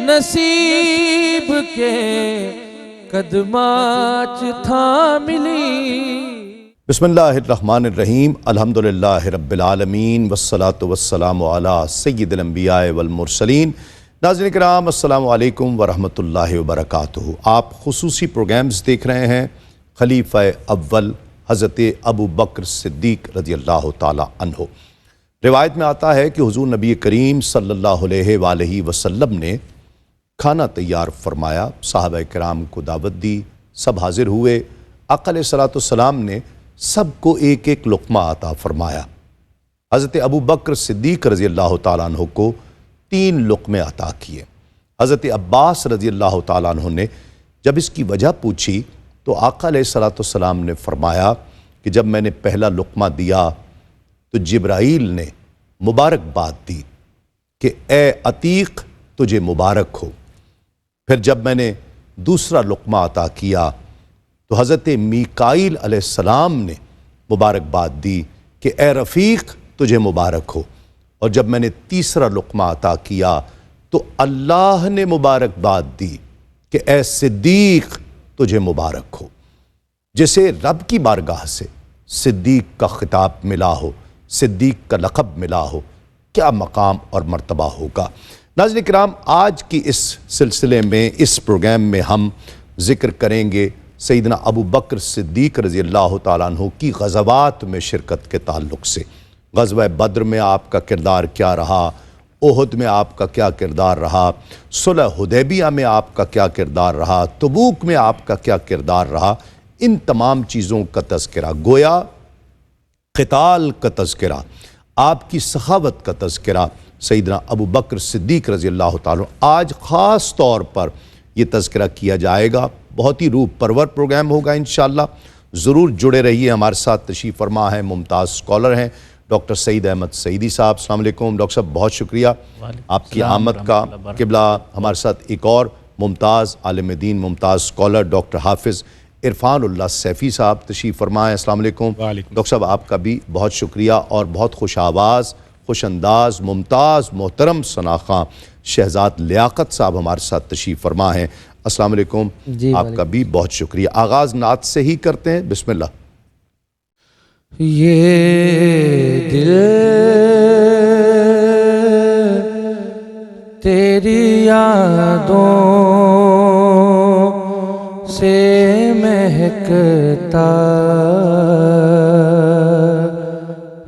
نصیب کے قدمات تھا ملی۔ بسم اللہ الرحمن الرحیم، الحمدللہ رب العالمین والصلاة والسلام علی سید الانبیاء والمرسلین۔ ناظرین کرام، السلام علیکم ورحمۃ اللہ وبرکاتہ۔ آپ خصوصی پروگرامز دیکھ رہے ہیں خلیفہ اول حضرت ابو بکر صدیق رضی اللہ تعالی عنہ۔ روایت میں آتا ہے کہ حضور نبی کریم صلی اللہ علیہ وآلہ وسلم نے کھانا تیار فرمایا، صحابہ کرام کو دعوت دی، سب حاضر ہوئے۔ آقا علیہ الصلوۃ والسلام نے سب کو ایک ایک لقمہ عطا فرمایا۔ حضرت ابو بکر صدیق رضی اللہ تعالیٰ عنہ کو 3 لقمے عطا کیے۔ حضرت عباس رضی اللہ تعالیٰ عنہ نے جب اس کی وجہ پوچھی تو آقا علیہ الصلوۃ والسلام نے فرمایا کہ جب میں نے پہلا لقمہ دیا تو جبرائیل نے مبارکباد دی کہ اے عتیق تجھے مبارک ہو۔ پھر جب میں نے دوسرا لقمہ عطا کیا تو حضرت میکائیل علیہ السلام نے مبارکباد دی کہ اے رفیق تجھے مبارک ہو۔ اور جب میں نے تیسرا لقمہ عطا کیا تو اللہ نے مبارکباد دی کہ اے صدیق تجھے مبارک ہو۔ جسے رب کی بارگاہ سے صدیق کا خطاب ملا ہو، صدیق کا لقب ملا ہو، کیا مقام اور مرتبہ ہوگا۔ ناظرین کرام، آج کی اس سلسلے میں، اس پروگرام میں ہم ذکر کریں گے سیدنا ابو بکر صدیق رضی اللہ تعالیٰ عنہ کی غزوات میں شرکت کے تعلق سے۔ غزوہ بدر میں آپ کا کردار کیا رہا، احد میں آپ کا کیا کردار رہا، صلح حدیبیہ میں آپ کا کیا کردار رہا، تبوک میں آپ کا کیا کردار رہا، ان تمام چیزوں کا تذکرہ، گویا قتال کا تذکرہ، آپ کی سخاوت کا تذکرہ سیدنا ابو بکر صدیق رضی اللہ تعالیٰ عنہ۔ آج خاص طور پر یہ تذکرہ کیا جائے گا، بہت ہی روح پرور پروگرام ہوگا انشاءاللہ۔ ضرور جڑے رہیے، ہمارے ساتھ تشریف فرما ہیں ممتاز اسکالر ہیں ڈاکٹر سعید احمد سعیدی صاحب۔ السلام علیکم ڈاکٹر صاحب، بہت شکریہ آپ کی آمد کا۔ قبلہ ہمارے ساتھ ایک اور ممتاز عالم دین، ممتاز اسکالر ڈاکٹر حافظ عرفان اللہ سیفی صاحب تشریف فرما ہیں۔ السلام علیکم ڈاکٹر صاحب، آپ کا بھی بہت شکریہ۔ اور بہت خوش آواز، خوش انداز، ممتاز محترم ثناخواں شہزاد لیاقت صاحب ہمارے ساتھ تشریف فرما ہیں۔ السلام علیکم، آپ کا بھی بہت شکریہ۔ آغاز نعت سے ہی کرتے ہیں، بسم اللہ۔ یہ دل تیری یادوں سے مہکتا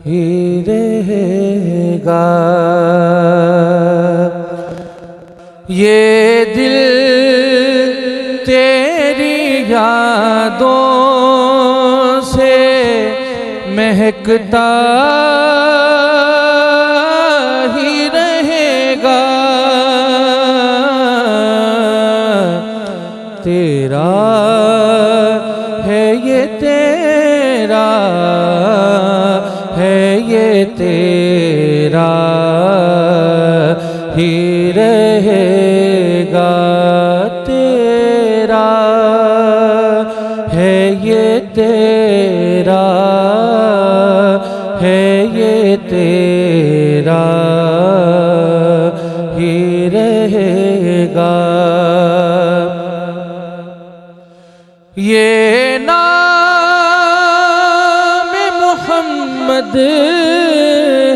ہی رہے گا، یہ دل تیری یادوں سے مہکتا ہی رہے گا، تیرا ہے یہ تیرا ہے یہ تیرا ہی رہے گا، تیرا ہے یہ تیرا ہے یہ تیرا ہی رہے گا۔ یہ نام محمد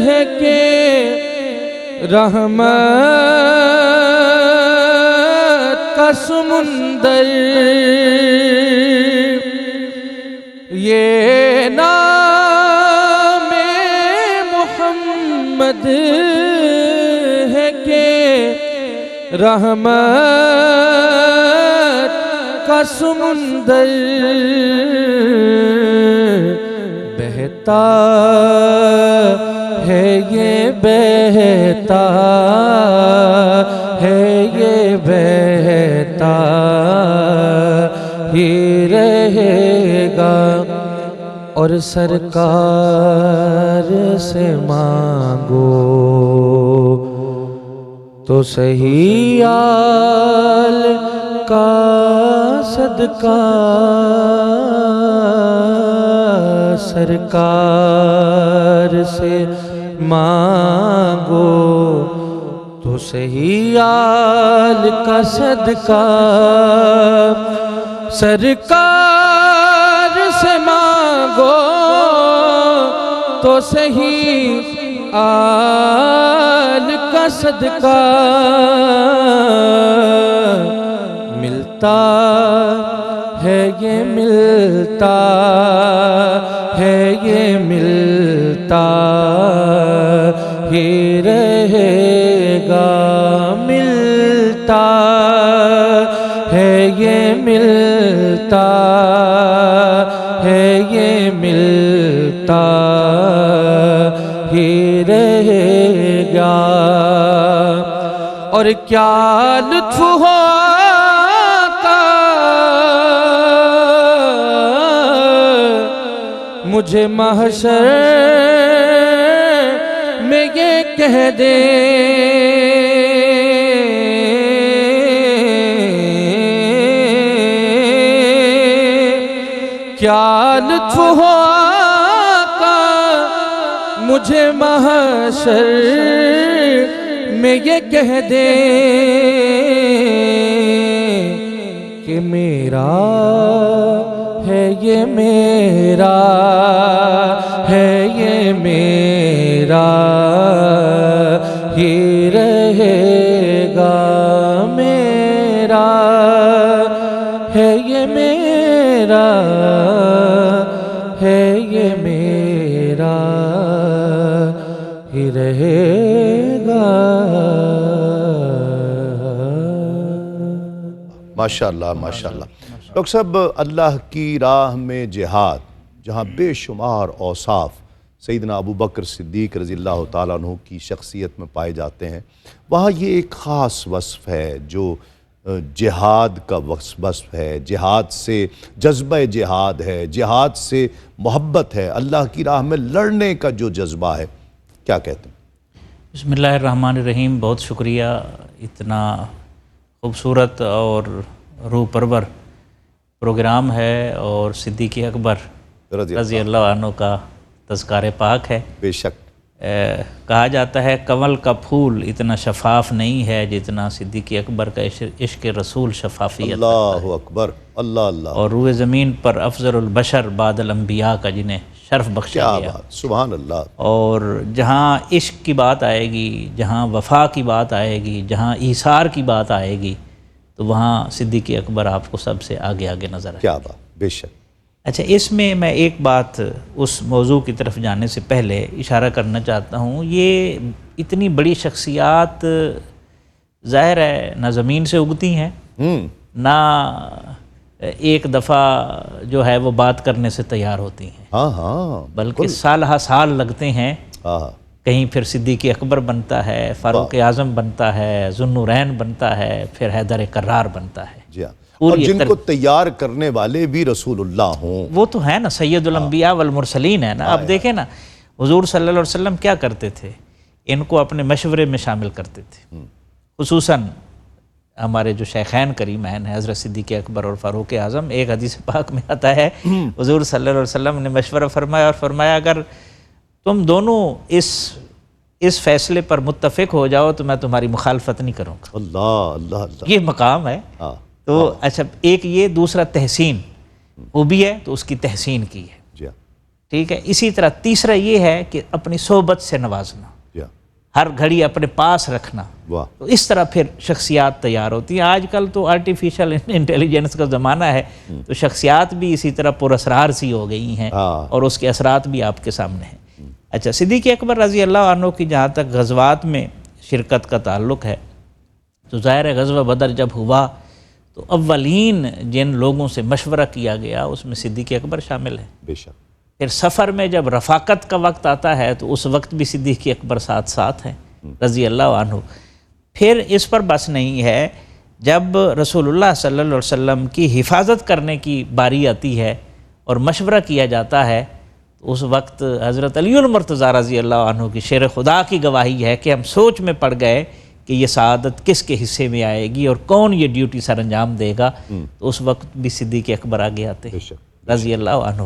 ہے کہ رحمت کا سمندر، یہ نام محمد ہے کہ رحمت کا سمندر، بہتا ہے یہ بہتا ہے یہ بہتا ہی رہے گا، اور سرکار سے مانگو تو صحیح آل کا صدقہ، سرکار سے مانگو تو تو صحیح آل کا صدقہ سرکار سے مانگو، تو صحیح آل کا صدقہ ملتا ہے، یہ ملتا ہے، یہ ملتا ہی رہے گا، ملتا ہے، یہ ملتا ہے، یہ ملتا ہی رہے گا۔ اور کیا لطف ہو مجھے محشر میں یہ کہہ دے، کیا لطف ہو آقا مجھے محشر میں یہ کہہ دے کہ میرا ہے، یہ میرا ہے، یہ میرا ہی رہے گا، میرا ہے، یہ میرا ہے، یہ میرا ہی رہے گا۔ ماشاءاللہ ماشاءاللہ۔ ڈاکٹر صاحب، اللہ کی راہ میں جہاد، جہاں بے شمار اوصاف سیدنا ابو بکر صدیق رضی اللہ تعالیٰ عنہ کی شخصیت میں پائے جاتے ہیں، وہاں یہ ایک خاص وصف ہے جو جہاد کا وصف ہے، جہاد سے جذبہ جہاد ہے، جہاد سے محبت ہے، اللہ کی راہ میں لڑنے کا جو جذبہ ہے، کیا کہتے ہیں؟ بسم اللہ الرحمن الرحیم۔ بہت شکریہ، اتنا خوبصورت اور روح پرور پروگرام ہے، اور صدیق اکبر رضی اللہ عنہ کا تذکار پاک ہے۔ بے شک۔ کہا جاتا ہے کنول کا پھول اتنا شفاف نہیں ہے جتنا صدیق اکبر کا عشق رسول شفافیت۔ اللہ اکبر، اللہ اللہ۔ اور روئے زمین پر افضل البشر بعد الانبیاء کا جنہیں شرف بخشا گیا۔ بات، سبحان اللہ۔ اور جہاں عشق کی بات آئے گی، جہاں وفا کی بات آئے گی، جہاں ایثار کی بات آئے گی، تو وہاں صدیق اکبر آپ کو سب سے آگے آگے نظر آئے۔ کیا بات، بے شک۔ اچھا، اس میں ایک بات اس موضوع کی طرف جانے سے پہلے اشارہ کرنا چاہتا ہوں۔ یہ اتنی بڑی شخصیات ظاہر ہے نہ زمین سے اگتی ہیں، نہ ایک دفعہ جو ہے وہ بات کرنے سے تیار ہوتی ہیں، ہاں ہاں، بلکہ سال ہا سال لگتے ہیں۔ ہاں، کہیں پھر صدیق اکبر بنتا ہے، فاروق اعظم بنتا ہے، ذوالنورین بنتا ہے، پھر حیدر کرار بنتا ہے۔ جی ہاں، اور جن کو تیار کرنے والے بھی رسول اللہ ہوں، وہ تو ہے نا، سید الانبیاء والمرسلین ہے نا۔ اب دیکھیں نا، حضور صلی اللہ علیہ وسلم کیا کرتے تھے، ان کو اپنے مشورے میں شامل کرتے تھے، خصوصاً ہمارے جو شیخین کریمین ہیں حضرت صدیق اکبر اور فاروق اعظم۔ ایک حدیث پاک میں آتا ہے حضور صلی اللہ علیہ وسلم نے مشورہ فرمایا اور فرمایا اگر تم دونوں اس فیصلے پر متفق ہو جاؤ تو میں تمہاری مخالفت نہیں کروں گا۔ اللہ اللہ اللہ۔ یہ مقام ہے۔ تو اچھا، ایک یہ، دوسرا تحسین، وہ بھی ہے تو اس کی تحسین کی ہے، جی ہاں، ٹھیک ہے۔ اسی طرح تیسرا یہ ہے کہ اپنی صحبت سے نوازنا، جی ہاں، ہر گھڑی اپنے پاس رکھنا۔ واہ، تو اس طرح پھر شخصیات تیار ہوتی ہیں۔ آج کل تو آرٹیفیشل انٹیلیجنس کا زمانہ ہے، تو شخصیات بھی اسی طرح پراسرار سی ہو گئی ہیں، اور اس کے اثرات بھی آپ کے سامنے ہیں۔ اچھا، صدیق اکبر رضی اللہ عنہ کی جہاں تک غزوات میں شرکت کا تعلق ہے، تو ظاہر ہے غزوہ بدر جب ہوا تو اولین جن لوگوں سے مشورہ کیا گیا اس میں صدیق اکبر شامل ہے۔ بے شک۔ پھر سفر میں جب رفاقت کا وقت آتا ہے تو اس وقت بھی صدیق اکبر ساتھ ہیں رضی اللہ عنہ۔ پھر اس پر بس نہیں ہے، جب رسول اللہ صلی اللہ علیہ وسلم کی حفاظت کرنے کی باری آتی ہے اور مشورہ کیا جاتا ہے، تو اس وقت حضرت علی المرتضیٰ رضی اللہ عنہ کی شیر خدا کی گواہی ہے کہ ہم سوچ میں پڑ گئے کہ یہ سعادت کس کے حصے میں آئے گی اور کون یہ ڈیوٹی سر انجام دے گا، تو اس وقت بھی صدیق اکبر آگے آتے ہیں رضی اللہ عنہ۔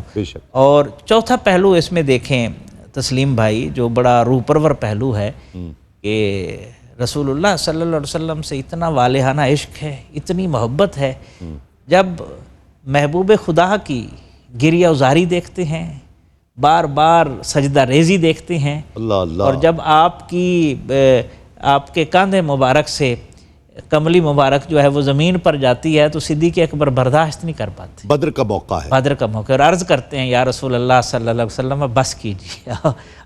اور چوتھا پہلو اس میں دیکھیں تسلیم بھائی، جو بڑا روح پرور پہلو ہے، کہ رسول اللہ صلی اللہ علیہ وسلم سے اتنا والہانہ عشق ہے، اتنی محبت ہے، جب محبوب خدا کی گریہ وزاری دیکھتے ہیں، بار بار سجدہ ریزی دیکھتے ہیں، اللہ اللہ، اور جب آپ کے کاندھے مبارک سے کملی مبارک جو ہے وہ زمین پر جاتی ہے تو صدیق اکبر برداشت نہیں کر پاتے۔ بدر کا موقع ہے، بدر کا موقع، اور عرض کرتے ہیں یا رسول اللہ صلی اللہ علیہ وسلم بس کیجیے،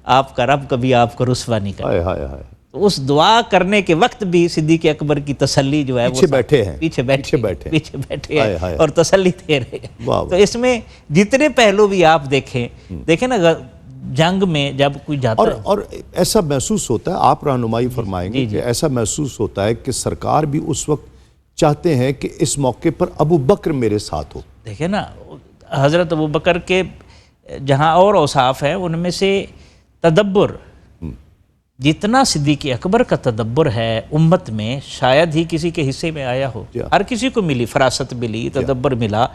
آپ کا رب کبھی آپ کو رسوا نہیں کرے۔ ہائے ہائے ہائے، تو اس دعا کرنے کے وقت بھی صدیق اکبر کی تسلی جو ہے وہ پیچھے بیٹھے ہیں، پیچھے بیٹھے ہائے ہیں ہائے، اور تسلی دے رہے ہیں۔ واہ تو اس میں جتنے پہلو بھی آپ دیکھیں نا، جنگ میں جب کوئی جاتا ہے اور ایسا محسوس ہوتا ہے، آپ رہنمائی فرمائیں گے کہ ایسا محسوس ہوتا ہے کہ سرکار بھی اس وقت چاہتے ہیں کہ اس موقع پر ابو بکر میرے ساتھ ہو۔ دیکھیں نا، حضرت ابو بکر کے جہاں اور اوصاف ہیں ان میں سے تدبر، جتنا صدیق اکبر کا تدبر ہے امت میں شاید ہی کسی کے حصے میں آیا ہو، ہر کسی کو ملی، فراست ملی، تدبر ملا۔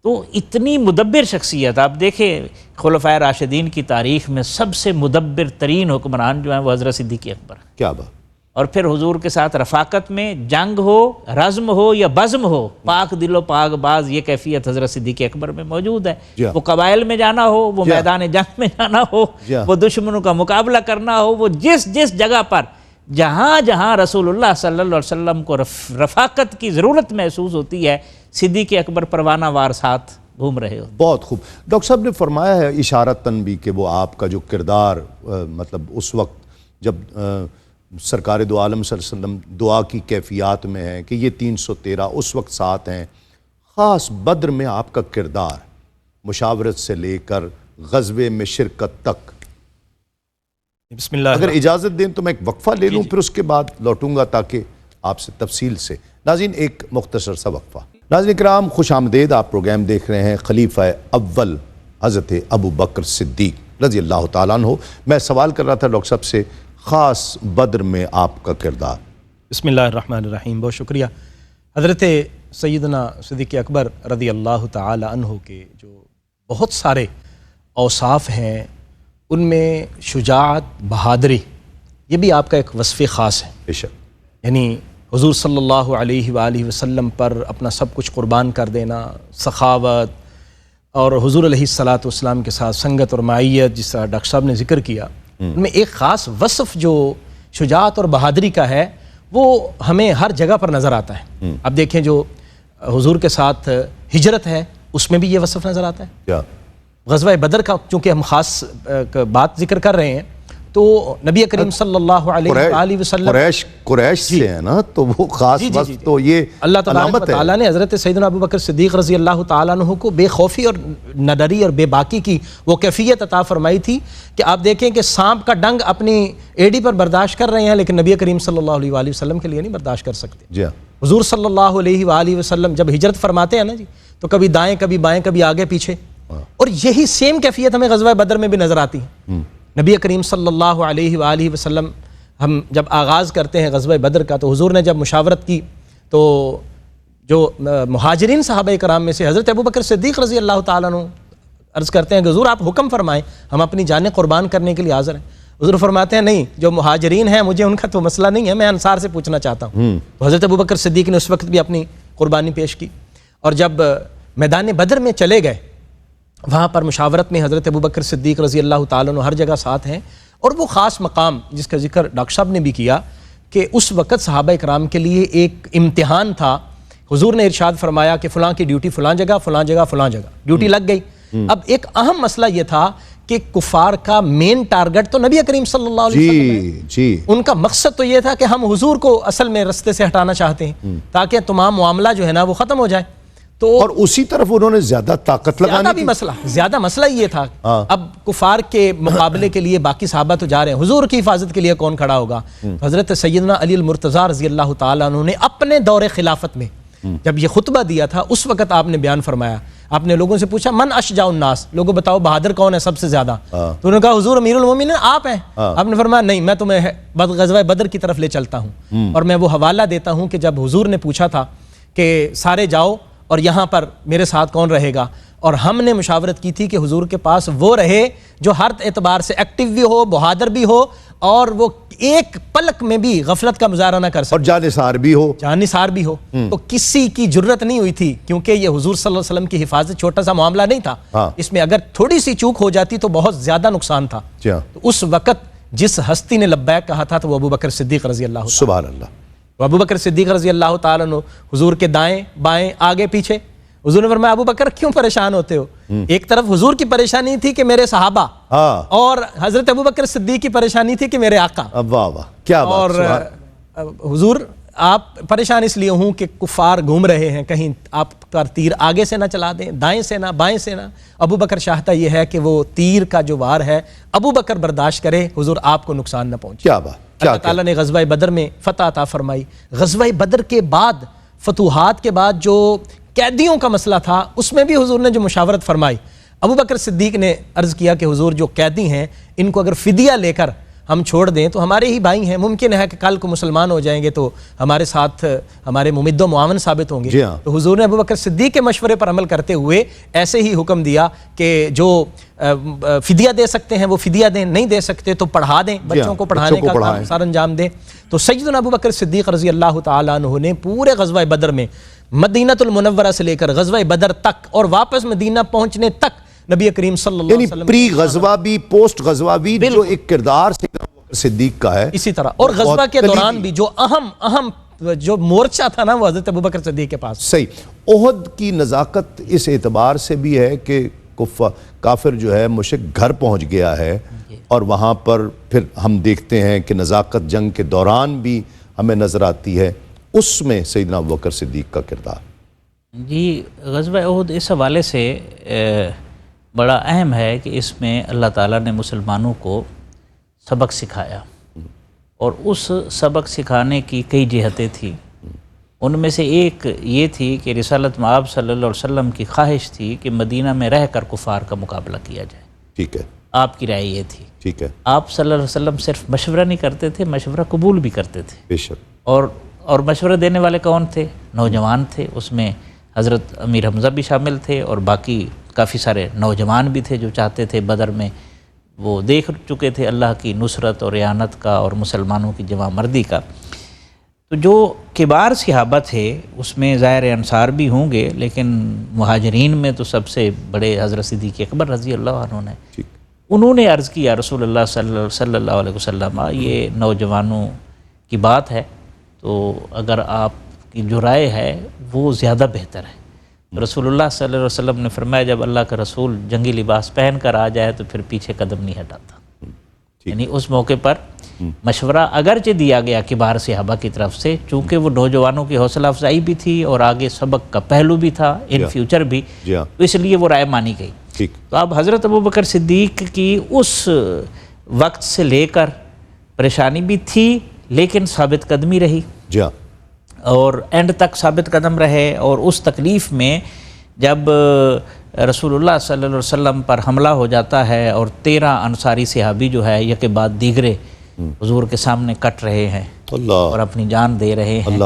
تو اتنی مدبر شخصیت، آپ دیکھیں خلفائے راشدین کی تاریخ میں سب سے مدبر ترین حکمران جو ہیں وہ حضرت صدیق اکبر، کیا بات، اور پھر حضور کے ساتھ رفاقت میں جنگ ہو، رزم ہو یا بزم ہو، پاک دل و پاک باز، یہ کیفیت حضرت صدیق اکبر میں موجود ہے۔ وہ قبائل میں جانا ہو، وہ میدان جنگ میں جانا ہو، وہ دشمنوں کا مقابلہ کرنا ہو، وہ جس جگہ پر جہاں رسول اللہ صلی اللہ علیہ وسلم کو رفاقت کی ضرورت محسوس ہوتی ہے، صدیق اکبر پروانہ وار ساتھ گھوم رہے ہو۔ بہت خوب۔ ڈاکٹر صاحب نے فرمایا ہے اشارتاً بھی کہ وہ آپ کا جو کردار مطلب اس وقت جب سرکار دو عالم صلی اللہ علیہ وسلم دعا کی کیفیات میں ہے کہ یہ 313 اس وقت ساتھ ہیں، خاص بدر میں آپ کا کردار مشاورت سے لے کر غزوے میں شرکت تک۔ بسم اللہ، اگر اجازت دیں تو میں ایک وقفہ لے لوں، پھر اس کے بعد لوٹوں گا تاکہ آپ سے تفصیل سے۔ ناظرین ایک مختصر سا وقفہ۔ ناظرین کرام خوش آمدید، آپ پروگرام دیکھ رہے ہیں خلیفہ اول حضرت ابو بکر صدیق رضی اللہ تعالیٰ عنہ۔ میں سوال کر رہا تھا ڈاکٹر صاحب سے، خاص بدر میں آپ کا کردار۔ بسم اللہ الرحمن الرحیم، بہت شکریہ۔ حضرت سیدنا صدیق اکبر رضی اللہ تعالی عنہ کے جو بہت سارے اوصاف ہیں، ان میں شجاعت، بہادری، یہ بھی آپ کا ایک وصف خاص ہے۔ بے شک، یعنی حضور صلی اللہ علیہ وآلہ وسلم پر اپنا سب کچھ قربان کر دینا، سخاوت، اور حضور علیہ الصلاۃ والسلام کے ساتھ سنگت اور معیت، جس طرح ڈاکٹر صاحب نے ذکر کیا، ان میں ایک خاص وصف جو شجاعت اور بہادری کا ہے وہ ہمیں ہر جگہ پر نظر آتا ہے۔ اب دیکھیں جو حضور کے ساتھ ہجرت ہے اس میں بھی یہ وصف نظر آتا ہے۔ کیا غزوہ بدر کا چونکہ ہم خاص بات ذکر کر رہے ہیں تو نبی کریم صلی اللہ علیہ وآلہ وسلم قریش سے ہے نا، تو وہ خاص وقت تو یہ اللہ تبارک و علامت ہے۔ تعالیٰ نے حضرت سیدنا ابو بکر صدیق رضی اللہ تعالیٰ عنہ کو بے خوفی اور نڈری اور بے باکی کی وہ کیفیت عطا فرمائی تھی کہ آپ دیکھیں کہ سانپ کا ڈنگ اپنی ایڑی پر برداشت کر رہے ہیں، لیکن نبی کریم صلی اللہ علیہ وآلہ وسلم کے لیے نہیں برداشت کر سکتے۔ جی ہاں، حضور صلی اللہ علیہ وآلہ وسلم جب ہجرت فرماتے ہیں نا جی، تو کبھی دائیں کبھی بائیں کبھی آگے پیچھے، اور یہی سیم کیفیت ہمیں غزوہ بدر میں بھی نظر آتی ہے۔ نبی کریم صلی اللہ علیہ وآلہ وسلم، ہم جب آغاز کرتے ہیں غزوہ بدر کا تو حضور نے جب مشاورت کی تو جو مہاجرین صحابہ کرام میں سے حضرت ابو بکر صدیق رضی اللہ تعالیٰ عنہ عرض کرتے ہیں کہ حضور آپ حکم فرمائیں، ہم اپنی جانیں قربان کرنے کے لیے حاضر ہیں۔ حضور فرماتے ہیں نہیں، جو مہاجرین ہیں مجھے ان کا تو مسئلہ نہیں ہے، میں انصار سے پوچھنا چاہتا ہوں۔ تو حضرت ابو بکر صدیق نے اس وقت بھی اپنی قربانی پیش کی، اور جب میدان بدر میں چلے گئے وہاں پر مشاورت میں حضرت ابو بکر صدیق رضی اللہ تعالیٰ عنہ ہر جگہ ساتھ ہیں، اور وہ خاص مقام جس کا ذکر ڈاکٹر صاحب نے بھی کیا کہ اس وقت صحابہ کرام کے لیے ایک امتحان تھا۔ حضور نے ارشاد فرمایا کہ فلاں کی ڈیوٹی فلاں جگہ، فلاں جگہ، فلاں جگہ ڈیوٹی لگ گئی۔ اب ایک اہم مسئلہ یہ تھا کہ کفار کا مین ٹارگٹ تو نبی کریم صلی اللہ علیہ وسلم جی، ان کا مقصد تو یہ تھا کہ ہم حضور کو اصل میں رستے سے ہٹانا چاہتے ہیں تاکہ تمام معاملہ جو ہے نا وہ ختم ہو جائے۔ تو اور اسی طرف انہوں نے زیادہ طاقت لگانی تھی۔ زیادہ مسئلہ یہ تھا، اب کفار کے مقابلے کے لیے باقی صحابہ تو جا رہے ہیں، حضور کی حفاظت کے لیے کون کھڑا ہوگا؟ حضرت سیدنا علی المرتضیٰ رضی اللہ تعالیٰ عنہ نے اپنے دور خلافت میں جب یہ خطبہ دیا تھا اس وقت آپ نے بیان فرمایا، آپ نے لوگوں سے پوچھا من اشجاع الناس، لوگوں بتاؤ بہادر کون ہے سب سے زیادہ؟ تو انہوں نے کہا حضور امیر المومنین آپ ہیں۔ آپ نے فرمایا نہیں، میں تمہیں غزوہ بدر کی طرف لے چلتا ہوں، اور میں وہ حوالہ دیتا ہوں کہ جب حضور نے پوچھا تھا کہ سارے جاؤ اور یہاں پر میرے ساتھ کون رہے گا، اور ہم نے مشاورت کی تھی کہ حضور کے پاس وہ رہے جو ہر اعتبار سے ایکٹیو بھی ہو، بہادر بھی ہو، اور وہ ایک پلک میں بھی غفلت کا مظاہرہ نہ کر سکے اور جانثار بھی ہو، جانثار بھی ہو، تو کسی کی جرت نہیں ہوئی تھی، کیونکہ یہ حضور صلی اللہ علیہ وسلم کی حفاظت چھوٹا سا معاملہ نہیں تھا، ہاں، اس میں اگر تھوڑی سی چوک ہو جاتی تو بہت زیادہ نقصان تھا۔ جی ہاں، تو اس وقت جس ہستی نے لبیک کہا تھا تو وہ ابو بکر صدیق رضی اللہ عنہ، سبحان اللہ، وہ ابو بکر صدیق رضی اللہ تعالیٰ عنہ حضور کے دائیں بائیں آگے پیچھے۔ حضور نے فرمایا ابو بکر کیوں پریشان ہوتے ہو؟ ایک طرف حضور کی پریشانی تھی کہ میرے صحابہ، ہاں، اور حضرت ابو بکر صدیق کی پریشانی تھی کہ میرے آقا، واہ واہ کیا بات، اور حضور آپ پریشان اس لیے ہوں کہ کفار گھوم رہے ہیں، کہیں آپ پر تیر آگے سے نہ چلا دیں، دائیں سے نہ بائیں سے نہ۔ ابو بکر چاہتا یہ ہے کہ وہ تیر کا جو وار ہے ابو بکر برداشت کرے، حضور آپ کو نقصان نہ پہنچے۔ کیا بات، کیا اللہ تعالیٰ نے غزوہ بدر میں فتح عطا فرمائی۔ غزوہ بدر کے بعد، فتوحات کے بعد جو قیدیوں کا مسئلہ تھا اس میں بھی حضور نے جو مشاورت فرمائی، ابو بکر صدیق نے عرض کیا کہ حضور جو قیدی ہیں ان کو اگر فدیہ لے کر ہم چھوڑ دیں تو ہمارے ہی بھائی ہیں، ممکن ہے کہ کل کو مسلمان ہو جائیں گے تو ہمارے ساتھ ہمارے ممد و معاون ثابت ہوں گے۔ جی ہاں، تو حضور نے ابو بکر صدیق کے مشورے پر عمل کرتے ہوئے ایسے ہی حکم دیا کہ جو فدیہ دے سکتے ہیں وہ فدیہ دیں، نہیں دے سکتے تو پڑھا دیں، بچوں کو پڑھانے کا کام سر انجام دیں۔ تو سیدنا ابو بکر صدیق رضی اللہ تعالیٰ عنہ نے پورے غزوہ بدر میں مدینہ المنورہ سے لے کر غزوہ بدر تک اور واپس مدینہ پہنچنے تک نبی کریم صلی اللہ علیہ وسلم پری غزوہ بھی پوسٹ غزوہ بھی جو ایک کردار صدیق کا ہے اسی طرح، اور غزوہ کے دوران بھی جو اہم جو مورچہ تھا نا وہ حضرت ابوبکر صدیق کے پاس۔ صحیح، احد کی نزاکت اس اعتبار سے بھی ہے کہ کافر جو ہے مشرک گھر پہنچ گیا ہے، اور وہاں پر پھر ہم دیکھتے ہیں کہ نزاکت جنگ کے دوران بھی ہمیں نظر آتی ہے، اس میں سیدنا ابوبکر صدیق کا کردار۔ جی، غزوہ احد اس حوالے سے بڑا اہم ہے کہ اس میں اللہ تعالیٰ نے مسلمانوں کو سبق سکھایا، اور اس سبق سکھانے کی کئی جہتیں تھیں۔ ان میں سے ایک یہ تھی کہ رسالت مآب صلی اللہ علیہ وسلم کی خواہش تھی کہ مدینہ میں رہ کر کفار کا مقابلہ کیا جائے۔ ٹھیک ہے، آپ کی رائے یہ تھی۔ ٹھیک ہے، آپ صلی اللہ علیہ وسلم صرف مشورہ نہیں کرتے تھے، مشورہ قبول بھی کرتے تھے، بے شک، اور مشورہ دینے والے کون تھے؟ نوجوان تھے، اس میں حضرت امیر حمزہ بھی شامل تھے، اور باقی کافی سارے نوجوان بھی تھے جو چاہتے تھے بدر میں، وہ دیکھ چکے تھے اللہ کی نصرت اور اعانت کا اور مسلمانوں کی جمع مردی کا۔ تو جو کبار صحابہ تھے اس میں ظاہر انصار بھی ہوں گے، لیکن مہاجرین میں تو سب سے بڑے حضرت صدیق اکبر رضی اللہ عنہ نے، انہوں نے عرض کیا رسول اللہ صلی اللہ علیہ وسلم، یہ نوجوانوں کی بات ہے، تو اگر آپ کی جو رائے ہے وہ زیادہ بہتر ہے۔ رسول اللہ صلی اللہ علیہ وسلم نے فرمایا جب اللہ کا رسول جنگی لباس پہن کر آ جائے تو پھر پیچھے قدم نہیں ہٹاتا۔ یعنی اس موقع پر مشورہ اگرچہ دیا گیا کبار صحابہ کی طرف سے، چونکہ وہ نوجوانوں کی حوصلہ افزائی بھی تھی اور آگے سبق کا پہلو بھی تھا ان فیوچر بھی، تو اس لیے وہ رائے مانی گئی۔ تو اب حضرت ابوبکر صدیق کی اس وقت سے لے کر پریشانی بھی تھی، لیکن ثابت قدمی رہی، اور اینڈ تک ثابت قدم رہے۔ اور اس تکلیف میں جب رسول اللہ صلی اللہ علیہ وسلم پر حملہ ہو جاتا ہے اور 13 انصاری صحابی جو ہے یک بعد دیگرے حضور کے سامنے کٹ رہے ہیں اور اپنی جان دے رہے ہیں،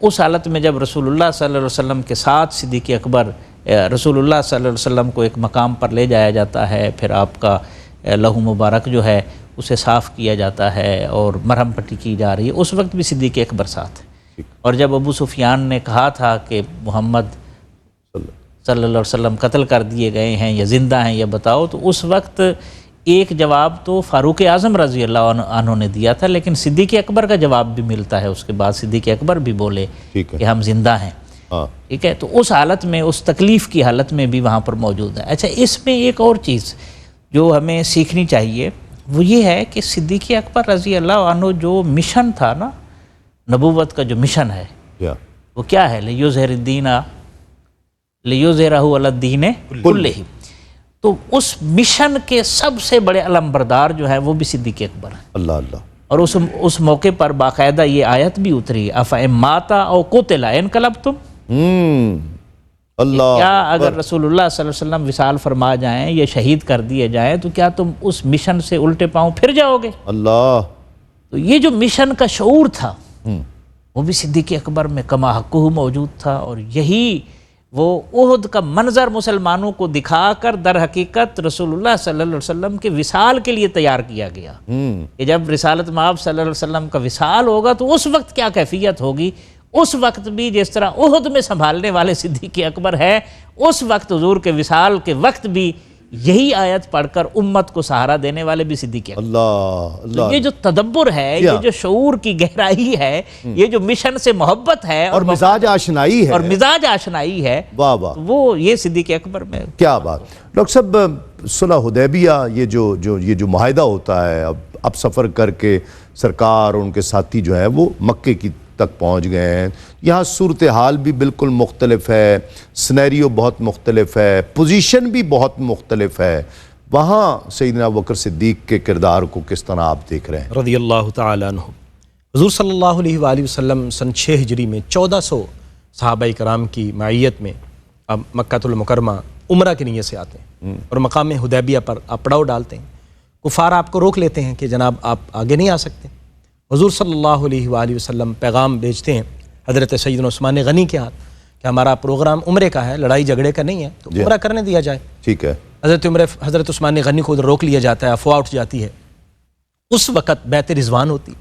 اس حالت میں جب رسول اللہ صلی اللہ علیہ وسلم کے ساتھ صدیق اکبر رسول اللہ صلی اللہ علیہ وسلم کو ایک مقام پر لے جایا جاتا ہے، پھر آپ کا لہو مبارک جو ہے اسے صاف کیا جاتا ہے اور مرہم پٹی کی جا رہی ہے، اس وقت بھی صدیق اکبر ساتھ ہے۔ اور جب ابو سفیان نے کہا تھا کہ محمد صلی اللہ علیہ وسلم قتل کر دیے گئے ہیں یا زندہ ہیں یہ بتاؤ، تو اس وقت ایک جواب تو فاروق اعظم رضی اللہ عنہ نے دیا تھا، لیکن صدیق اکبر کا جواب بھی ملتا ہے، اس کے بعد صدیق اکبر بھی بولے کہ ہم زندہ ہیں، ٹھیک ہے۔ تو اس حالت میں، اس تکلیف کی حالت میں بھی وہاں پر موجود ہے۔ اچھا، اس میں ایک اور چیز جو ہمیں سیکھنی چاہیے وہ یہ ہے کہ صدیق اکبر رضی اللہ عنہ جو مشن تھا نا، نبوت کا جو مشن ہے وہ کیا ہے؟ لیظہر الدین لیظہرہ علی الدین کلہ، تو اس مشن کے سب سے بڑے علمبردار جو ہے وہ بھی صدیق اکبر ہے۔ اللہ اللہ۔ اور اس موقع پر باقاعدہ یہ آیت بھی اتری، افإن مات او قتل انقلبتم، اللہ، کیا اگر رسول اللہ صلی اللہ علیہ وسلم وصال فرما جائیں یا شہید کر دیے جائیں تو کیا تم اس مشن سے الٹے پاؤں پھر جاؤ گے؟ اللہ۔ تو یہ جو مشن کا شعور تھا وہ بھی صدیق اکبر میں کما حقہ موجود تھا، اور یہی وہ احد کا منظر مسلمانوں کو دکھا کر در حقیقت رسول اللہ صلی اللہ علیہ وسلم کے وصال کے لیے تیار کیا گیا کہ جب رسالت مآب صلی اللہ علیہ وسلم کا وصال ہوگا تو اس وقت کیا کیفیت ہوگی. اس وقت بھی جس طرح احد میں سنبھالنے والے صدیق اکبر ہے، اس وقت حضور کے وصال کے وقت بھی یہی آیت پڑھ کر امت کو سہارا دینے والے بھی صدیق اکبر. اللہ اللہ. یہ جو تدبر ہے، یہ جو شعور کی گہرائی ہے، یہ جو مشن سے محبت ہے اور مزاج آشنائی ہے، اور مزاج آشنائی ہے، واہ واہ، وہ یہ صدیق اکبر میں. کیا بات. ڈاکٹر صاحب، صلح حدیبیہ یہ جو معاہدہ ہوتا ہے، اب سفر کر کے سرکار اور ان کے ساتھی جو ہے وہ مکے کی تک پہنچ گئے ہیں. یہاں صورتحال بھی بالکل مختلف ہے، سنیریو بہت مختلف ہے، پوزیشن بھی بہت مختلف ہے. وہاں سیدنا ابوبکر صدیق کے کردار کو کس طرح آپ دیکھ رہے ہیں؟ رضی اللہ تعالیٰ عنہ. حضور صلی اللہ علیہ وآلہ وسلم سن 6 ہجری میں 1400 صحابہ کرام کی معیت میں اب مکہ المکرمہ عمرہ کی نیت سے آتے ہیں اور مقام حدیبیہ پر آپ پڑاؤ ڈالتے ہیں. کفار آپ کو روک لیتے ہیں کہ جناب آپ آگے نہیں آ سکتے. حضور صلی اللہ علیہ وآلہ وسلم پیغام بھیجتے ہیں حضرت سیدنا عثمان غنی کے ہاتھ کہ ہمارا پروگرام عمرے کا ہے، لڑائی جھگڑے کا نہیں ہے، تو عمرہ کرنے دیا جائے. ٹھیک ہے. حضرت عثمان غنی کو ادھر روک لیا جاتا ہے، افواہ اٹھ جاتی ہے. اس وقت بیعت رضوان ہوتی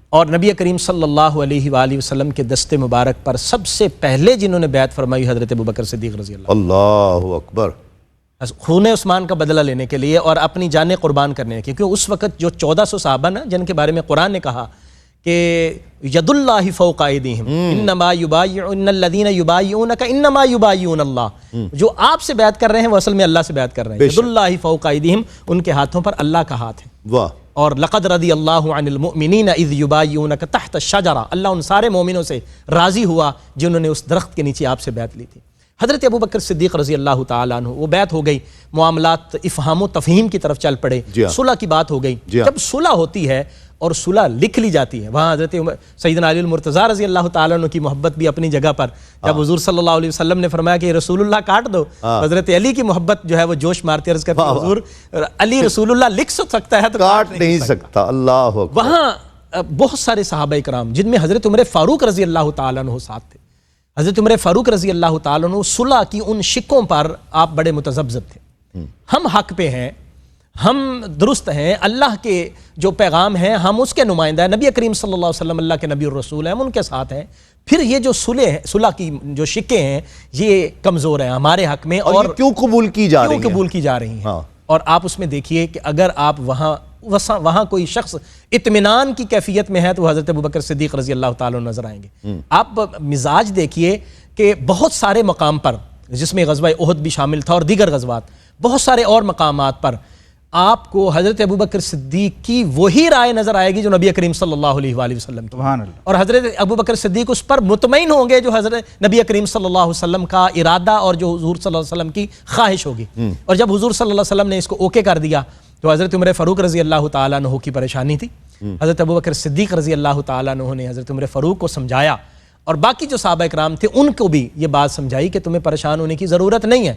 اور نبی کریم صلی اللہ علیہ وآلہ وسلم کے دست مبارک پر سب سے پہلے جنہوں نے بیعت فرمائی حضرت ابوبکر صدیق رضی اللہ. اللہ اکبر. خون عثمان کا بدلہ لینے کے لیے اور اپنی جانیں قربان کرنے کے، کیونکہ اس وقت جو 1400 صحابہ نا جن کے بارے میں قرآن نے کہا کہ ید اللہ فوق ایدیہم انما یبایعون الذین یبایعونک انما یبایعون اللہ، جو آپ سے بیعت کر رہے ہیں وہ اصل میں اللہ سے بیعت کر رہے ہیں. ید اللہ فوق ایدیہم، ان کے ہاتھوں پر اللہ کا ہاتھ ہے. واہ. اور لقد رضی اللہ عن المؤمنین اذ یبایعونک تحت الشجرہ، اللہ ان سارے مومنوں سے راضی ہوا جنہوں نے اس درخت کے نیچے آپ سے بیعت لی تھی. حضرت ابوبکر صدیق رضی اللہ تعالیٰ عنہ، وہ بیعت ہو گئی، معاملات افہام و تفہیم کی طرف چل پڑے، صلح کی بات ہو گئی. جب صلح ہوتی ہے اور صلح لکھ لی جاتی ہے، وہاں حضرت سیدنا علی المرتضیٰ رضی اللہ تعالیٰ عنہ کی محبت بھی اپنی جگہ پر. جب حضور صلی اللہ علیہ وسلم نے فرمایا کہ رسول اللہ کاٹ دو، حضرت علی کی محبت جو ہے وہ جوش مارتی عرض کرتی ہے حضور علی رسول اللہ لکھ سکتا ہے تو کاٹ نہیں سکتا. اللہ اکبر. وہاں بہت سارے صحابہ کرام جن میں حضرت عمر فاروق رضی اللہ تعالیٰ عنہ ساتھ تھے. حضرت عمر فاروق رضی اللہ تعالیٰ عنہ صلح کی ان شکوں پر آپ بڑے متذبذب تھے. ہم حق پہ ہیں، ہم درست ہیں، اللہ کے جو پیغام ہیں ہم اس کے نمائندہ ہیں، نبی کریم صلی اللہ علیہ وسلم اللہ کے نبی الرسول ہیں، ہم ان کے ساتھ ہیں. پھر یہ جو صلح کی جو شکیں ہیں یہ کمزور ہیں ہمارے حق میں، اور کیوں قبول کی جا رہی ہیں؟ اور آپ اس میں دیکھیے کہ اگر آپ وہاں کوئی شخص اطمینان کی کیفیت میں ہے تو حضرت ابوبکر صدیق رضی اللہ تعالیٰ عنہ نظر آئیں گے. آپ مزاج دیکھیے کہ بہت سارے مقام پر، جس میں غزوہ احد بھی شامل تھا اور دیگر غزوات، بہت سارے اور مقامات پر آپ کو حضرت ابوبکر صدیق کی وہی رائے نظر آئے گی جو نبی کریم صلی اللہ علیہ وآلہ وسلم کی. سبحان اللہ. اور حضرت ابوبکر صدیق اس پر مطمئن ہوں گے جو حضرت نبی کریم صلی اللہ علیہ وسلم کا ارادہ اور جو حضور صلی اللہ علیہ وسلم کی خواہش ہوگی. اور جب حضور صلی اللہ علیہ وسلم نے اس کو اوکے کر دیا تو حضرت عمر فاروق رضی اللہ تعالیٰ عنہ کی پریشانی تھی. حضرت ابوبکر صدیق رضی اللہ تعالیٰ عنہ نے حضرت عمر فاروق کو سمجھایا اور باقی جو صحابہ کرام تھے ان کو بھی یہ بات سمجھائی کہ تمہیں پریشان ہونے کی ضرورت نہیں ہے.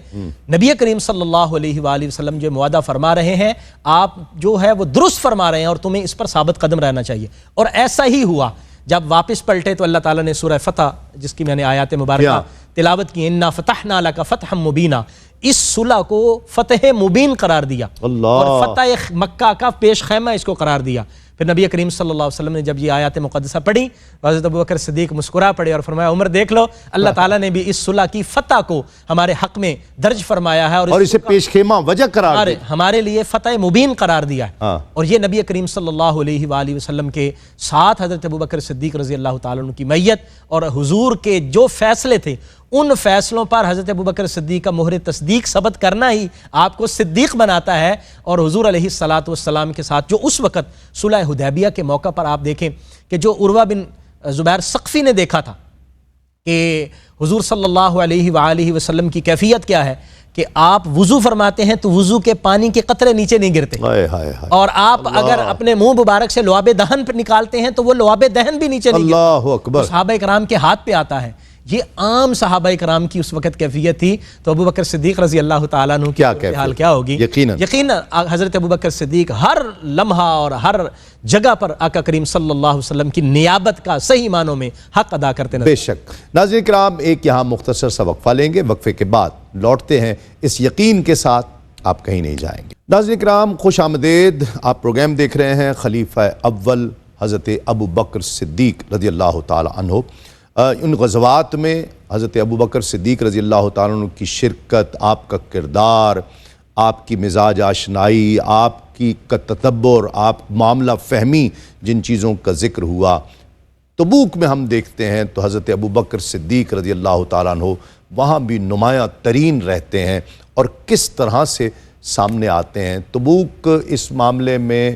نبی کریم صلی اللہ علیہ وآلہ وسلم جو معاہدہ فرما رہے ہیں آپ جو ہے وہ درست فرما رہے ہیں اور تمہیں اس پر ثابت قدم رہنا چاہیے. اور ایسا ہی ہوا. جب واپس پلٹے تو اللہ تعالیٰ نے سورہ فتح، جس کی میں نے آیات مبارکہ تلاوت کی، اِنَّا فَتَحْنَا لَكَ فَتْحًا مُبِينًا، اس صلح کو فتح مبین قرار دیا اور فتح مکہ کا پیش خیمہ اس کو قرار دیا. پھر نبی کریم صلی اللہ علیہ وسلم نے جب یہ آیات مقدسہ پڑھی، حضرت ابوبکر صدیق مسکرا پڑے اور فرمایا عمر دیکھ لو، اللہ تعالیٰ نے بھی اس صلح کی فتح کو ہمارے حق میں درج فرمایا ہے اور اسے پیش خیمہ وجہ قرار دیا، ہمارے لیے فتح مبین قرار دیا ہے. اور یہ نبی کریم صلی اللہ علیہ وآلہ وسلم کے ساتھ حضرت ابوبکر صدیق رضی اللہ تعالیٰ عنہ کی میت اور حضور کے جو فیصلے تھے ان فیصلوں پر حضرت ابوبکر صدیق کا مہر تصدیق ثبت کرنا ہی آپ کو صدیق بناتا ہے. اور حضور علیہ الصلاۃ والسلام کے ساتھ جو اس وقت صلح حدیبیہ کے موقع پر آپ دیکھیں کہ جو عروہ بن زبیر ثقفی نے دیکھا تھا کہ حضور صلی اللہ علیہ وآلہ وسلم کی کیفیت کیا ہے کہ آپ وضو فرماتے ہیں تو وضو کے پانی کے قطرے نیچے نہیں گرتے، اور آپ اگر اپنے منہ مبارک سے لعاب دہن پر نکالتے ہیں تو وہ لعاب دہن بھی نیچے نہیں گرتے. صحابہ کرام کے ہاتھ پہ آتا ہے. یہ عام صحابہ کرام کی اس وقت کیفیت تھی، تو ابو بکر صدیق رضی اللہ تعالیٰ عنہ کی حال کیا ہوگی؟ یقیناً حضرت ابو بکر صدیق ہر لمحہ اور ہر جگہ پر آقا کریم صلی اللہ علیہ وسلم کی نیابت کا صحیح معنوں میں حق ادا کرتے نظر۔ بے شک۔ ناظرین کرام، ایک یہاں مختصر سا وقفہ لیں گے، وقفے کے بعد لوٹتے ہیں اس یقین کے ساتھ، آپ کہیں نہیں جائیں گے۔ ناظرین کرام، خوش آمدید، آپ پروگرام دیکھ رہے ہیں خلیفہ اول حضرت ابو بکر صدیق رضی اللہ تعالی عنہ۔ ان غزوات میں حضرت ابو بکر صدیق رضی اللہ تعالیٰ عنہ کی شرکت، آپ کا کردار، آپ کی مزاج آشنائی، آپ کی تدبر، آپ معاملہ فہمی، جن چیزوں کا ذکر ہوا تبوک میں ہم دیکھتے ہیں تو حضرت ابو بکر صدیق رضی اللہ تعالیٰ عنہ وہاں بھی نمایاں ترین رہتے ہیں اور کس طرح سے سامنے آتے ہیں۔ تبوک اس معاملے میں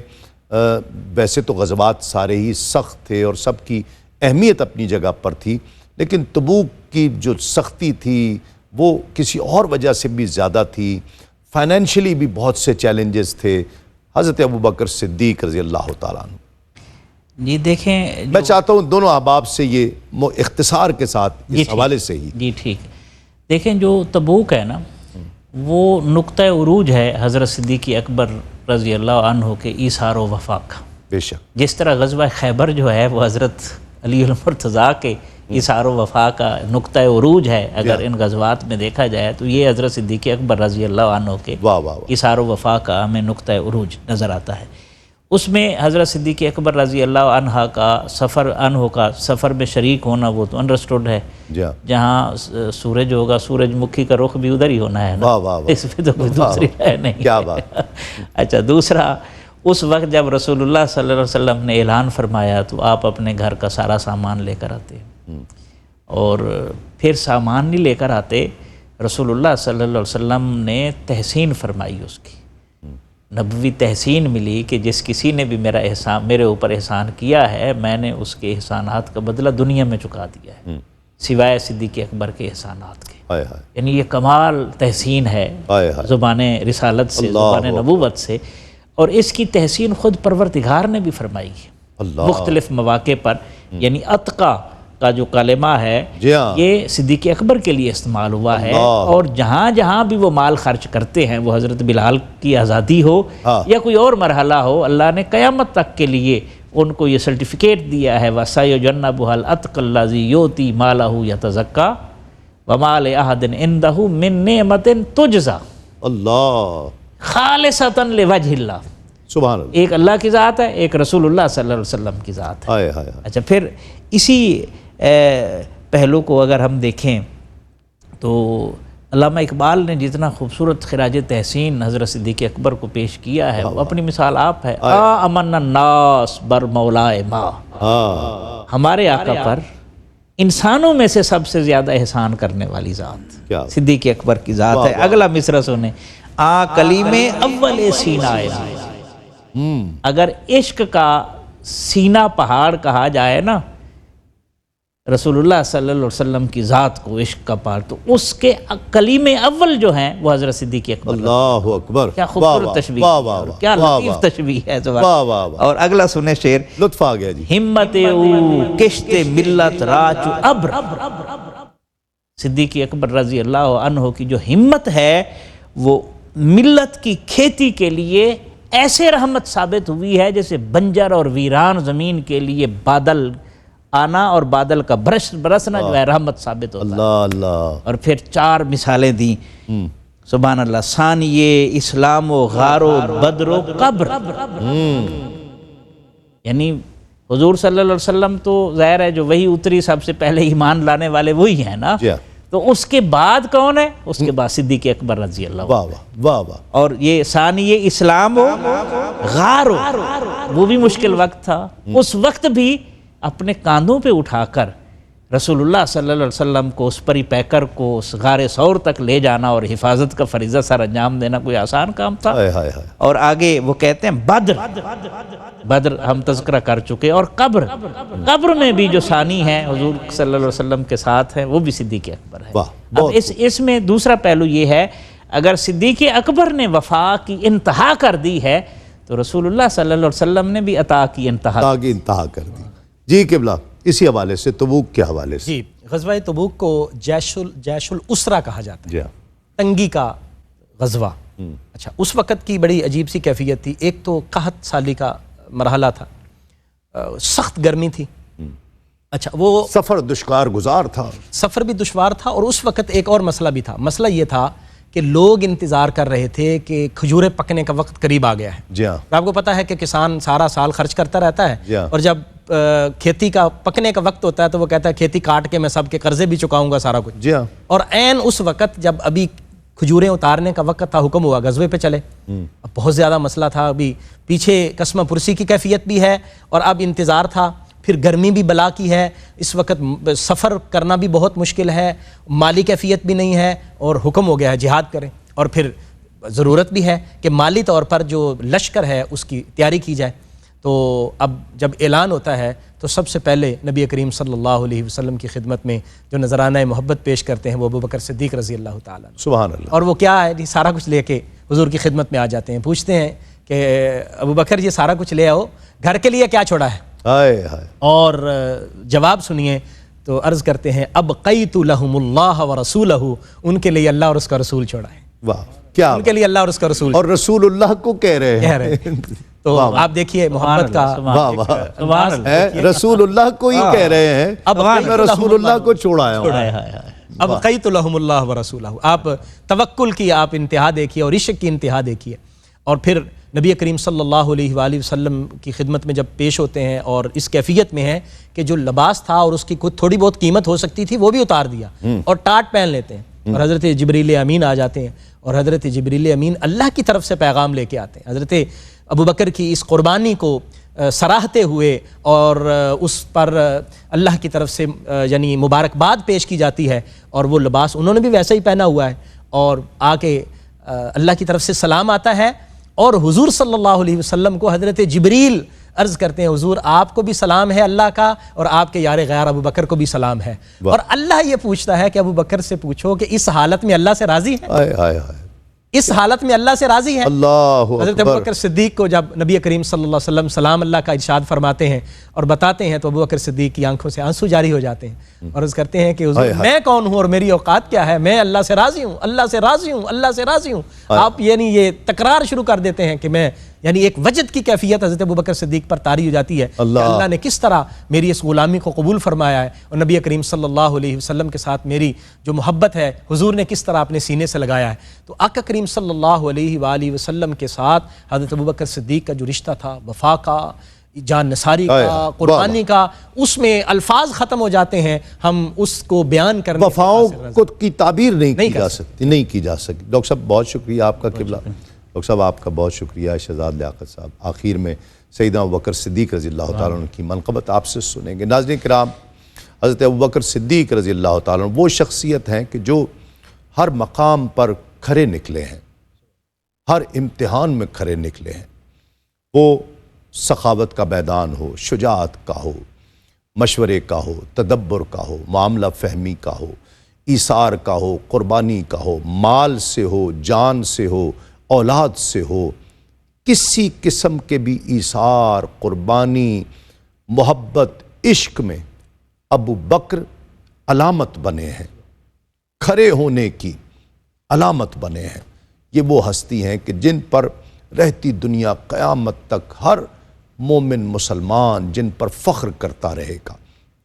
ویسے تو غزوات سارے ہی سخت تھے اور سب کی اہمیت اپنی جگہ پر تھی، لیکن تبوک کی جو سختی تھی وہ کسی اور وجہ سے بھی زیادہ تھی، فائنینشلی بھی بہت سے چیلنجز تھے۔ حضرت ابو بکر صدیق رضی اللہ تعالیٰ عنہ، جی دیکھیں، میں چاہتا ہوں دونوں احباب سے یہ اختصار کے ساتھ اس حوالے سے ہی۔ جی ٹھیک، دیکھیں جو تبوک ہے نا، وہ نقطہ عروج ہے حضرت صدیق اکبر رضی اللہ عنہ کے ایثار و وفا کا۔ بے شک۔ جس طرح غزوہ خیبر جو ہے وہ حضرت علی المرتضیٰ کے ایثار و وفا کا نقطہ عروج ہے، اگر ان غزوات میں دیکھا جائے تو یہ حضرت صدیق اکبر رضی اللہ عنہ کے ایثار و وفا کا ہمیں نقطہ عروج نظر آتا ہے۔ اس میں حضرت صدیق اکبر رضی اللہ عنہ کا سفر میں شریک ہونا وہ تو انڈرسٹوڈ ہے، جہاں سورج ہوگا، سورج مکھی کا رخ بھی ادھر ہی ہونا ہے نا، اس پہ تو کوئی دوسری ہے نہیں۔ کیا بات۔ اچھا، دوسرا، اس وقت جب رسول اللہ صلی اللہ علیہ وسلم نے اعلان فرمایا تو آپ اپنے گھر کا سارا سامان لے کر آتے، اور پھر سامان نہیں لے کر آتے، رسول اللہ صلی اللہ علیہ وسلم نے تحسین فرمائی، اس کی نبوی تحسین ملی کہ جس کسی نے بھی میرے اوپر احسان کیا ہے، میں نے اس کے احسانات کا بدلہ دنیا میں چکا دیا ہے، سوائے صدیق اکبر کے احسانات کے۔ یعنی یہ کمال تحسین ہے زبان رسالت سے، زبان نبوت سے، اور اس کی تحسین خود پروردگار نے بھی فرمائی ہے مختلف مواقع پر۔ یعنی اتقا کا جو کلمہ ہے یہ صدیق اکبر کے لیے استعمال ہوا ہے، اور جہاں جہاں بھی وہ مال خرچ کرتے ہیں، وہ حضرت بلال کی آزادی ہو یا کوئی اور مرحلہ ہو، اللہ نے قیامت تک کے لیے ان کو یہ سرٹیفکیٹ دیا ہے، وَسَيُجَنَّبُهَا الْأَتْقَى الَّذِي يُؤْتِي مَالَهُ يَتَزَكَّى وَمَا لِأَحَدٍ عِندَهُ مِن نِعْمَةٍ تُجْزَى اللہ خالصۃ لوجہ اللہ۔ سبحان اللہ۔ ایک اللہ کی ذات ہے، ایک رسول اللہ صلی اللہ علیہ وسلم کی ذات ہے۔ اچھا، پھر اسی پہلو کو اگر ہم دیکھیں تو علامہ اقبال نے جتنا خوبصورت خراج تحسین حضرت صدیق اکبر کو پیش کیا ہے، وہ اپنی مثال آپ ہے، امن الناس بر مولائے ما، ہمارے آقا پر انسانوں میں سے سب سے زیادہ احسان کرنے والی ذات صدیق اکبر کی ذات ہے۔ اگلا مصرع سنیں، کلیم اول سینہ، اگر عشق کا سینہ پہاڑ کہا جائے نا رسول اللہ صلی اللہ علیہ وسلم کی ذات کو عشق کا پہاڑ، تو اس کے کلیم اول جو ہیں وہ حضرت صدیق اکبر۔ اللہ اکبر، کیا خوبصورت تشبیہ، کیا لطیف تشبیہ ہے۔ اور اگلا سنیں شعر، لطف آ گیا جی۔ ہمت او کشت ملت راچ ابر، صدیق اکبر رضی اللہ عنہ کی جو ہمت ہے وہ ملت کی کھیتی کے لیے ایسے رحمت ثابت ہوئی ہے جیسے بنجر اور ویران زمین کے لیے بادل آنا اور بادل کا برسنا جو ہے رحمت ثابت ہوتا ہے۔ اللہ اللہ۔ اور پھر 4 مثالیں دیں، سبحان اللہ، ثانیے اسلام و غار و بدر و قبر، یعنی حضور صلی اللہ علیہ وسلم تو ظاہر ہے جو وہی اتری سب سے پہلے ایمان لانے والے وہی ہیں نا، تو اس کے بعد کون ہے؟ اس کے بعد صدیق اکبر رضی اللہ عنہ۔ واہ واہ واہ۔ اور یہ ثانیے اسلام و غار، وہ بھی مشکل وقت تھا، اس وقت بھی اپنے کاندھوں پہ اٹھا کر رسول اللہ صلی اللہ علیہ وسلم کو، اس پری پیکر کو اس غار ثور تک لے جانا اور حفاظت کا فریضہ سر انجام دینا کوئی آسان کام تھا۔ اور آگے وہ کہتے ہیں بدر ہم تذکرہ کر چکے، اور قبر میں بھی جو ثانی ہیں حضور صلی اللہ علیہ وسلم کے ساتھ ہیں وہ بھی صدیق اکبر ہے۔ اب اس میں دوسرا پہلو یہ ہے، اگر صدیق اکبر نے وفا کی انتہا کر دی ہے تو رسول اللہ صلی اللہ علیہ وسلم نے بھی عطا کی انتہا کر دی۔ جی قبلہ۔ اسی حوالے سے تبوک کے حوالے سے. جی، غزوہ تبوک کو جیش الاسرہ کہا جاتا ہے، جی ہاں. تنگی کا غزوہ. اچھا، اس وقت کی بڑی عجیب سی کیفیت تھی. ایک تو قحط سالی کا مرحلہ تھا، سخت گرمی تھی. اچھا، وہ سفر دشوار گزار تھا. سفر بھی دشوار تھا، اور اس وقت ایک اور مسئلہ بھی تھا. مسئلہ یہ تھا کہ لوگ انتظار کر رہے تھے کہ کھجوریں پکنے کا وقت قریب آ گیا ہے. جی ہاں. آپ کو پتہ ہے کہ کسان سارا سال خرچ کرتا رہتا ہے، جی ہاں. اور جب کھیتی کا پکنے کا وقت ہوتا ہے تو وہ کہتا ہے کھیتی کاٹ کے میں سب کے قرضے بھی چکاؤں گا، سارا کچھ. جی ہاں. اور عین اس وقت جب ابھی کھجوریں اتارنے کا وقت تھا، حکم ہوا غزوے پہ چلے. اب بہت زیادہ مسئلہ تھا، ابھی پیچھے قسمہ پرسی کی کیفیت بھی ہے اور اب انتظار تھا، پھر گرمی بھی بلا کی ہے، اس وقت سفر کرنا بھی بہت مشکل ہے، مالی کیفیت بھی نہیں ہے، اور حکم ہو گیا ہے جہاد کریں. اور پھر ضرورت بھی ہے کہ مالی طور پر جو لشکر ہے اس کی تیاری کی جائے. تو اب جب اعلان ہوتا ہے تو سب سے پہلے نبی کریم صلی اللہ علیہ وسلم کی خدمت میں جو نذرانہ محبت پیش کرتے ہیں وہ ابوبکر صدیق رضی اللہ تعالیٰ عنہ. سبحان اللہ. اور وہ کیا ہے، سارا کچھ لے کے حضور کی خدمت میں آ جاتے ہیں. پوچھتے ہیں کہ ابوبکر یہ سارا کچھ لے آؤ، گھر کے لیے کیا چھوڑا ہے؟ ہائے ہائے. اور جواب سنیے تو عرض کرتے ہیں ابقیت لہم اللہ ورسولہ، ان کے لیے اللہ اور اس کا رسول چھوڑا ہے. واہ کیا. ان کے لیے اللہ اور اس کا رسول اور رسول اللہ کو کہہ رہے ہیں. تو آپ دیکھیے محبت کا. واہ واہ. رسول اللہ کو ہی کہہ رہے ہیں اب میں رسول اللہ کو چھوڑایا ہوں. ابقیت لہم اللہ ورسولہ. آپ توکل کی آپ انتہا دیکھیے اور عشق کی انتہا دیکھیے. اور پھر نبی کریم صلی اللہ علیہ وآلہ وسلم کی خدمت میں جب پیش ہوتے ہیں اور اس کیفیت میں ہیں کہ جو لباس تھا اور اس کی کچھ تھوڑی بہت قیمت ہو سکتی تھی وہ بھی اتار دیا اور ٹاٹ پہن لیتے ہیں. اور حضرت جبریل امین آ جاتے ہیں، اور حضرت جبریل امین اللہ کی طرف سے پیغام لے کے آتے ہیں. حضرت ابوبکر کی اس قربانی کو سراہتے ہوئے اور اس پر اللہ کی طرف سے یعنی مبارکباد پیش کی جاتی ہے، اور وہ لباس انہوں نے بھی ویسا ہی پہنا ہوا ہے، اور آ کے اللہ کی طرف سے سلام آتا ہے. اور حضور صلی اللہ علیہ وسلم کو حضرت جبریل عرض کرتے ہیں حضور آپ کو بھی سلام ہے اللہ کا، اور آپ کے یار غیار ابوبکر کو بھی سلام ہے. اور اللہ یہ پوچھتا ہے کہ ابوبکر سے پوچھو کہ اس حالت میں اللہ سے راضی ہے؟ اس حالت میں اللہ سے راضی ہے؟ اللہ حضرت ابوبکر صدیق کو جب نبی کریم صلی اللہ علیہ وسلم سلام اللہ کا ارشاد فرماتے ہیں اور بتاتے ہیں تو ابوبکر صدیق کی آنکھوں سے آنسو جاری ہو جاتے ہیں اور عرض کرتے ہیں کہ حضور میں کون ہوں اور میری اوقات کیا ہے؟ میں اللہ سے راضی ہوں، اللہ سے راضی ہوں، اللہ سے راضی ہوں. آپ یعنی یہ تکرار شروع کر دیتے ہیں کہ میں یعنی ایک وجد کی کیفیت حضرت ابوبکر صدیق پر طاری ہو جاتی ہے. اللہ نے کس طرح میری اس غلامی کو قبول فرمایا ہے، اور نبی کریم صلی اللہ علیہ وسلم کے ساتھ میری جو محبت ہے حضور نے کس طرح اپنے سینے سے لگایا ہے. تو آقا کریم صلی اللہ علیہ وآلہ وسلم کے ساتھ حضرت ابوبکر صدیق کا جو رشتہ تھا، وفا کا، جان نثاری کا، قربانی کا، اس میں الفاظ ختم ہو جاتے ہیں، ہم اس کو بیان کرنے وفاؤں کو کی تعبیر نہیں کی جا سکتی، نہیں کی جا سکتی. ڈاکٹر صاحب بہت شکریہ آپ کا. قبلہ ڈاکٹر صاحب آپ کا بہت شکریہ. شہزاد لیاقت صاحب آخر میں سیدنا ابوبکر صدیق رضی اللہ تعالیٰ عنہ کی منقبت آپ سے سنیں گے. ناظرین کرام، حضرت ابوبکر صدیق رضی اللہ تعالیٰ عنہ وہ شخصیت ہیں کہ جو ہر مقام پر کھرے نکلے ہیں، ہر امتحان میں کھرے نکلے ہیں. وہ سخاوت کا میدان ہو، شجاعت کا ہو، مشورے کا ہو، تدبر کا ہو، معاملہ فہمی کا ہو، ایثار کا ہو، قربانی کا ہو، مال سے ہو، جان سے ہو، اولاد سے ہو، کسی قسم کے بھی ایثار، قربانی، محبت، عشق میں ابو بکر علامت بنے ہیں، کھڑے ہونے کی علامت بنے ہیں. یہ وہ ہستی ہیں کہ جن پر رہتی دنیا قیامت تک ہر مومن مسلمان جن پر فخر کرتا رہے گا،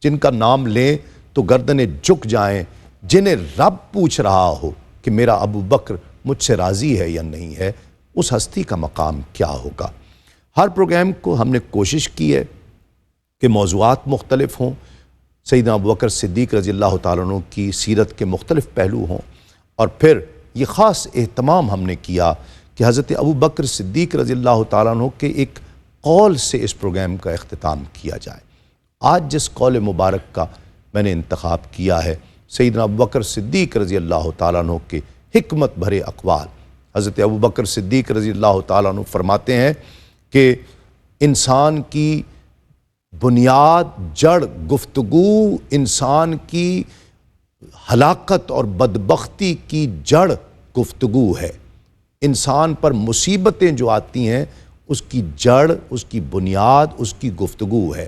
جن کا نام لیں تو گردنیں جھک جائیں، جنہیں رب پوچھ رہا ہو کہ میرا ابو بکر مجھ سے راضی ہے یا نہیں ہے، اس ہستی کا مقام کیا ہوگا. ہر پروگرام کو ہم نے کوشش کی ہے کہ موضوعات مختلف ہوں، سیدنا ابوبکر صدیق رضی اللہ تعالیٰ عنہ کی سیرت کے مختلف پہلو ہوں، اور پھر یہ خاص اہتمام ہم نے کیا کہ حضرت ابوبکر صدیق رضی اللہ تعالیٰ عنہ کے ایک قول سے اس پروگرام کا اختتام کیا جائے. آج جس قول مبارک کا میں نے انتخاب کیا ہے، سیدنا ابوبکر صدیق رضی اللہ تعالیٰ عنہ کے حکمت بھرے اقوال. حضرت ابوبکر صدیق رضی اللہ تعالیٰ عنہ فرماتے ہیں کہ انسان کی بنیاد، جڑ، گفتگو، انسان کی ہلاکت اور بدبختی کی جڑ گفتگو ہے. انسان پر مصیبتیں جو آتی ہیں اس کی جڑ، اس کی بنیاد، اس کی گفتگو ہے.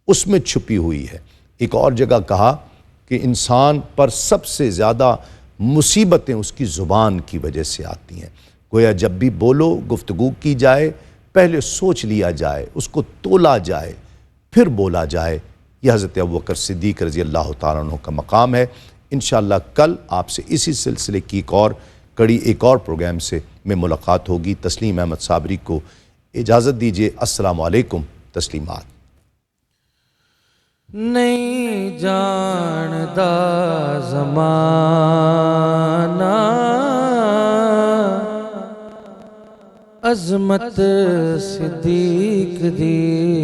اس میں چھپی ہوئی ہے۔ ایک اور جگہ کہا کہ انسان پر سب سے زیادہ مصیبتیں اس کی زبان کی وجہ سے آتی ہیں۔ گویا جب بھی بولو، گفتگو کی جائے، پہلے سوچ لیا جائے، اس کو تولا جائے، پھر بولا جائے۔ یہ حضرت ابوبکر صدیق رضی اللہ تعالیٰ عنہ کا مقام ہے۔ انشاءاللہ کل آپ سے اسی سلسلے کی ایک اور کڑی، ایک اور پروگرام سے میں ملاقات ہوگی۔ تسلیم احمد صابری کو اجازت دیجیے۔ السلام علیکم۔ تسلیمات۔ نہیں جاندا زمانہ عظمت صدیق دی،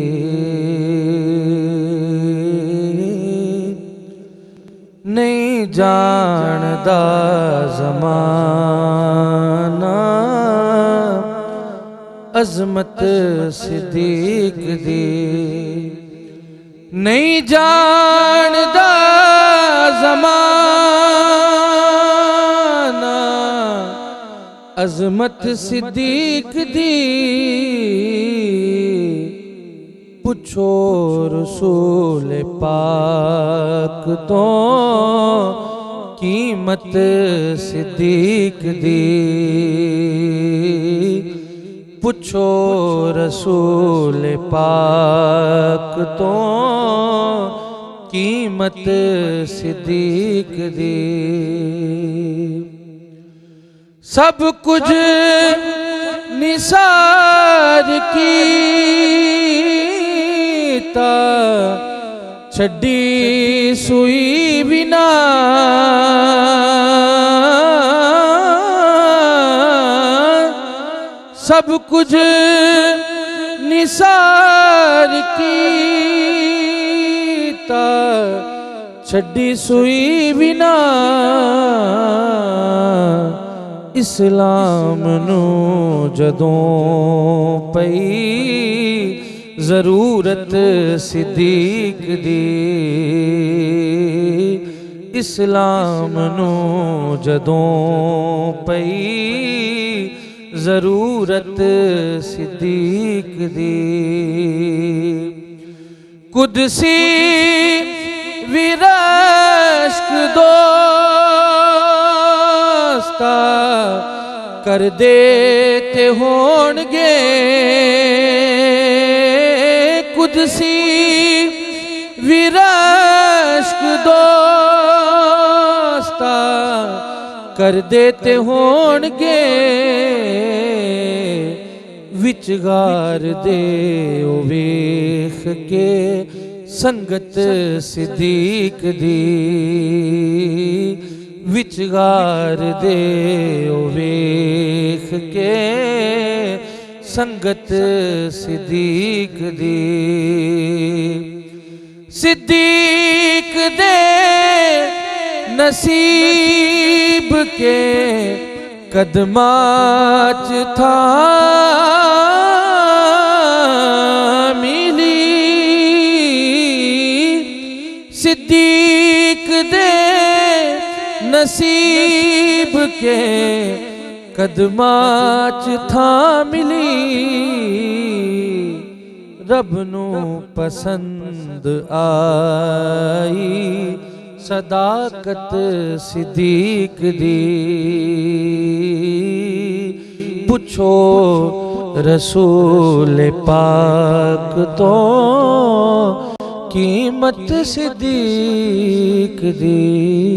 نہیں جاندا زمانہ عظمت صدیق دی، نہیں جاندا زمانہ عظمت صدیق دی، پوچھو رسول پاک تو قیمت صدیق دی، پوچھو رسول پاک تو قیمت صدیق دی۔ سب کچھ نثار کیتا، چھڈی سوئی بنا، سب کچھ نثار کیتا، چھڈی سوئی بنا، اسلام نو جدوں پئی ضرورت صدیق دی، اسلام نو جدوں پئی ضرورت صدیق دی، قدسی ویرشک دوستا کر دیتے ہونگے، قدسی ویرشک دوستا کر دیتے ہونگے، وچگار دے او ویکھ کے سنگت صدیق دی، وچگار دے او ویکھ کے سنگت صدیق دی، صدیق دے نصیب کے قدمات تھا ملی، صدیق دے نصیب کے قدمات تھا ملی، رب نو پسند آئی صداقت صدیق دی، پوچھو رسول پاک تو قیمت صدیق دی۔